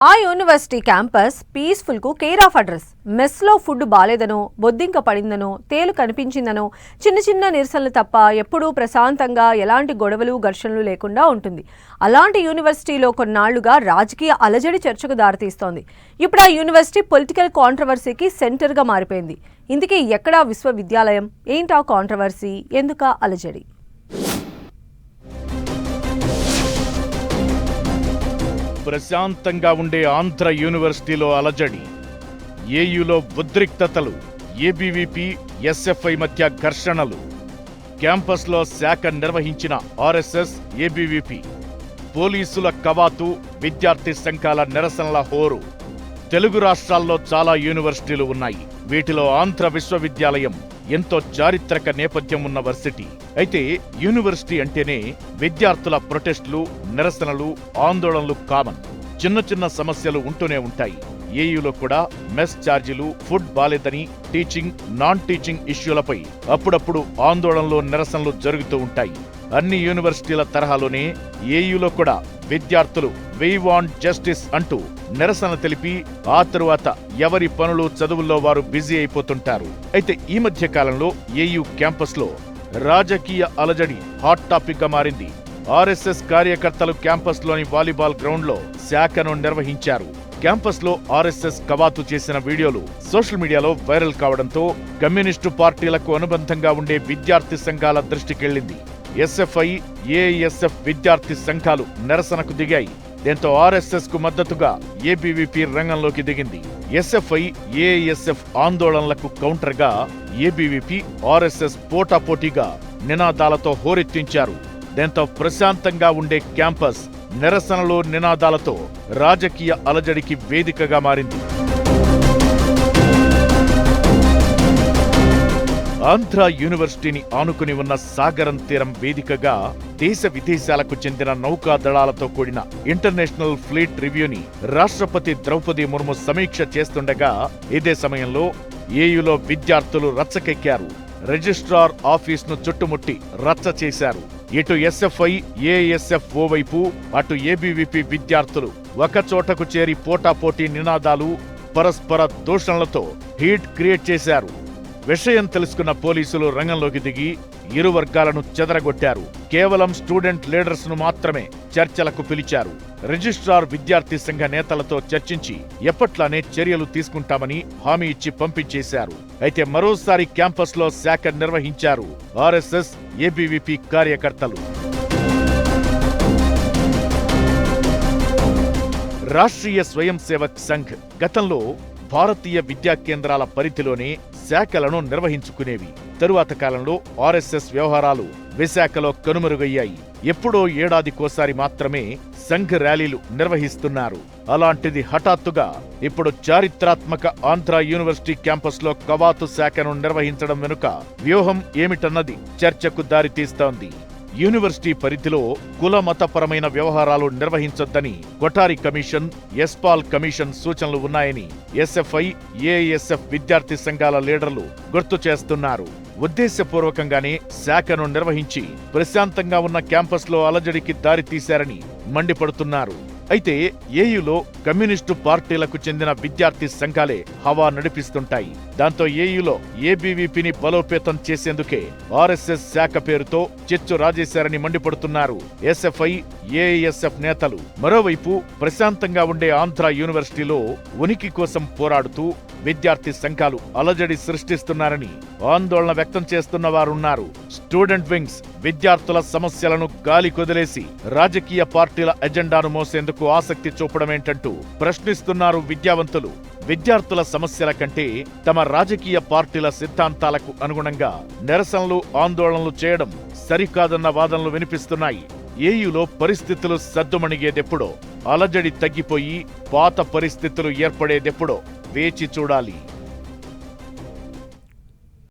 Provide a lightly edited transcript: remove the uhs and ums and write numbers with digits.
ఆ university campus peaceful కు care of address. Mess లో ఫుడ్ బాలేదనో, బొద్దింక పడిందనో, తేలు కనిపించిందనో చిన్న చిన్న నిరసనలు తప్ప ఎప్పుడూ ప్రశాంతంగా ఎలాంటి గొడవలు ఘర్షణలు లేకుండా ఉంటుంది. అలాంటి యూనివర్సిటీలో కొన్నాళ్లుగా రాజకీయ అలజడి చర్చకు దారితీస్తోంది. ఇప్పుడు ఆ యూనివర్సిటీ పొలిటికల్ కాంట్రవర్సీకి సెంటర్ గా మారిపోయింది. ఇందుకే ఎక్కడా విశ్వవిద్యాలయం, ఏంటా కాంట్రవర్సీ, ఎందుకా అలజడి? ప్రశాంతంగా ఉండే ఆంధ్ర యూనివర్సిటీలో అలజడి, ఏయులో ఉద్రిక్తతలు, ఏబీవీపీ ఎస్ఎఫ్ఐ మధ్య ఘర్షణలు, క్యాంపస్లో శాఖ నిర్వహించిన ఆర్ఎస్ఎస్ ఏబీవీపీ, పోలీసుల కవాతు, విద్యార్థి సంఘాల నిరసనల హోరు. తెలుగు రాష్ట్రాల్లో చాలా యూనివర్సిటీలు ఉన్నాయి. వీటిలో ఆంధ్ర విశ్వవిద్యాలయం ఎంతో చారిత్రక నేపథ్యం ఉన్న వర్సిటీ. అయితే యూనివర్సిటీ అంటేనే విద్యార్థుల ప్రొటెస్టులు, నిరసనలు, ఆందోళనలు కామన్. చిన్న చిన్న సమస్యలు ఉంటూనే ఉంటాయి. ఏయులో కూడా మెస్ ఛార్జీలు, ఫుడ్ బాలేదని, టీచింగ్, నాన్ టీచింగ్ ఇష్యూలపై అప్పుడప్పుడు ఆందోళనలు, నిరసనలు జరుగుతూ ఉంటాయి. అన్ని యూనివర్సిటీల తరహాలోనే ఏయులో కూడా విద్యార్థులు వి వాంట్ జస్టిస్ అంటూ నిరసన తెలిపి ఆ తరువాత ఎవరి పనులు, చదువుల్లో వారు బిజీ అయిపోతుంటారు. అయితే ఈ మధ్య కాలంలో ఏయు క్యాంపస్ లో రాజకీయ అలజడి హాట్ టాపిక్ గా మారింది. ఆర్ఎస్ఎస్ కార్యకర్తలు క్యాంపస్ లోని వాలీబాల్ గ్రౌండ్ లో శాఖను నిర్వహించారు. క్యాంపస్ లో ఆర్ఎస్ఎస్ కవాతు చేసిన వీడియోలు సోషల్ మీడియాలో వైరల్ కావడంతో కమ్యూనిస్టు పార్టీలకు అనుబంధంగా ఉండే విద్యార్థి సంఘాల దృష్టికెళ్లింది. ఎస్ఎఫ్ఐ, ఏఎస్ఎఫ్ విద్యార్థి సంఘాలు నిరసనకు దిగాయి. దీంతో ఆర్ఎస్ఎస్ కు మద్దతుగా ఏబీవీపీ రంగంలోకి దిగింది. ఎస్ఎఫ్ఐ, ఏఎస్ఎఫ్ ఆందోళనలకు కౌంటర్ గా ఏబీవీపీ, ఆర్ఎస్ఎస్ పోటాపోటీగా నినాదాలతో హోరెత్తించారు. దీంతో ప్రశాంతంగా ఉండే క్యాంపస్ నిరసనలు, నినాదాలతో రాజకీయ అలజడికి వేదికగా మారింది. ఆంధ్ర యూనివర్సిటీని ఆనుకుని ఉన్న సాగరం తీరం వేదికగా దేశ విదేశాలకు చెందిన నౌకాదళాలతో కూడిన ఇంటర్నేషనల్ ఫ్లీట్ రివ్యూని రాష్ట్రపతి ద్రౌపది ముర్ము సమీక్ష చేస్తుండగా ఇదే సమయంలో ఏయులో విద్యార్థులు రచ్చకెక్కారు. రిజిస్ట్రార్ ఆఫీస్ను చుట్టుముట్టి రచ్చ చేశారు. ఇటు ఎస్ఎఫ్ఐ, ఏఎస్ఎఫ్ ఓవైపు, అటు ఏబీవీపీ విద్యార్థులు ఒకచోటకు చేరి పోటాపోటీ నినాదాలు, పరస్పర దూషణలతో హీట్ క్రియేట్ చేశారు. విషయం తెలుసుకున్న పోలీసులు రంగంలోకి దిగి ఇరు వర్గాలను చెదరగొట్టారు. కేవలం స్టూడెంట్ లీడర్స్ ను మాత్రమే చర్చలకు పిలిచారు. రిజిస్ట్రార్ విద్యార్థి సంఘ నేతలతో చర్చించి ఎప్పట్లానే చర్యలు తీసుకుంటామని హామీ ఇచ్చి పంపించేశారు. అయితే మరోసారి క్యాంపస్ లో శాఖ నిర్వహించారు ఆర్ఎస్ఎస్, ఏబీవీపీ కార్యకర్తలు. రాష్ట్రీయ స్వయం సేవక్ సంఘ్ గతంలో భారతీయ విద్యా కేంద్రాల పరిధిలోనే శాఖలను నిర్వహించుకునేవి. తరువాత కాలంలో ఆర్ఎస్ఎస్ వ్యవహారాలు విశాఖలో కనుమరుగయ్యాయి. ఎప్పుడో ఏడాదికోసారి మాత్రమే సంఘ్ ర్యాలీలు నిర్వహిస్తున్నారు. అలాంటిది హఠాత్తుగా ఇప్పుడు చారిత్రాత్మక ఆంధ్ర యూనివర్సిటీ క్యాంపస్ లో కవాతు శాఖను నిర్వహించడం వెనుక వ్యూహం ఏమిటన్నది చర్చకు దారితీస్తోంది. యూనివర్సిటీ పరిధిలో కుల మతపరమైన వ్యవహారాలు నిర్వహించొద్దని కొఠారి కమిషన్, ఎస్పాల్ కమిషన్ సూచనలు ఉన్నాయని ఎస్ఎఫ్ఐ, ఏఎస్ఎఫ్ విద్యార్థి సంఘాల లీడర్లు గుర్తు చేస్తున్నారు. ఉద్దేశపూర్వకంగానే శాఖను నిర్వహించి ప్రశాంతంగా ఉన్న క్యాంపస్ లో అలజడికి దారితీశారని మండిపడుతున్నారు. అయితే ఏయులో కమ్యూనిస్టు పార్టీలకు చెందిన విద్యార్థి సంఘాలే హవా నడిపిస్తుంటాయి. దాంతో ఏయులో ఏబీవీపీని బలోపేతం చేసేందుకే ఆర్ఎస్ఎస్ శాఖ పేరుతో చిచ్చు రాజేశారని మండిపడుతున్నారు ఎస్ఎఫ్ఐ, ఏఎస్ఎఫ్ నేతలు. మరోవైపు ప్రశాంతంగా ఉండే ఆంధ్ర యూనివర్సిటీలో ఉనికి కోసం పోరాడుతూ విద్యార్థి సంఘాలు అలజడి సృష్టిస్తున్నారని ఆందోళన వ్యక్తం చేస్తున్న వారున్నారు. స్టూడెంట్ వింగ్స్ విద్యార్థుల సమస్యలను గాలి కొదిలేసి రాజకీయ పార్టీల ఎజెండాను మోసేందుకు ఆసక్తి చూపడమేంటంటూ ప్రశ్నిస్తున్నారు విద్యావంతులు. విద్యార్థుల సమస్యల కంటే తమ రాజకీయ పార్టీల సిద్ధాంతాలకు అనుగుణంగా నిరసనలు, ఆందోళనలు చేయడం సరికాదన్న వాదనలు వినిపిస్తున్నాయి. ఏయులో పరిస్థితులు సద్దుమణిగేదెప్పుడో, అలజడి తగ్గిపోయి పాత పరిస్థితులు ఏర్పడేదెప్పుడో వేచి చూడాలి.